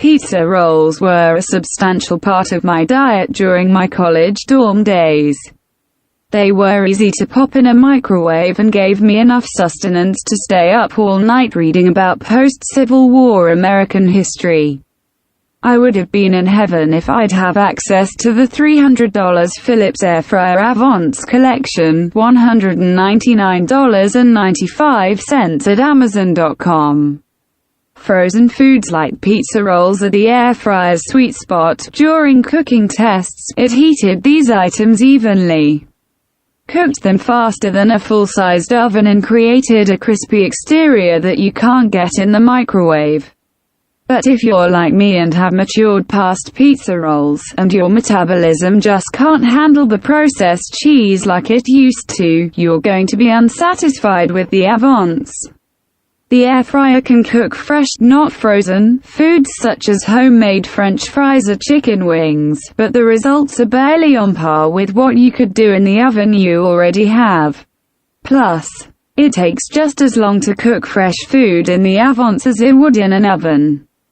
Pizza rolls were a substantial part of my diet during my college dorm days. They were easy to pop in a microwave and gave me enough sustenance to stay up all night reading about post-Civil War American history. I would have been in heaven if I'd have access to the $300 Philips Airfryer Avance collection, $199.95 at Amazon.com. Frozen foods like pizza rolls are the air fryer's sweet spot. During cooking tests, it heated these items evenly, cooked them faster than a full-sized oven, and created a crispy exterior that you can't get in the microwave. But if you're like me and have matured past pizza rolls, and your metabolism just can't handle the processed cheese like it used to, you're going to be unsatisfied with the Avance. The air fryer can cook fresh, not frozen, foods such as homemade French fries or chicken wings, but the results are barely on par with what you could do in the oven you already have. Plus, it takes just as long to cook fresh food in the Avance as it would in an oven.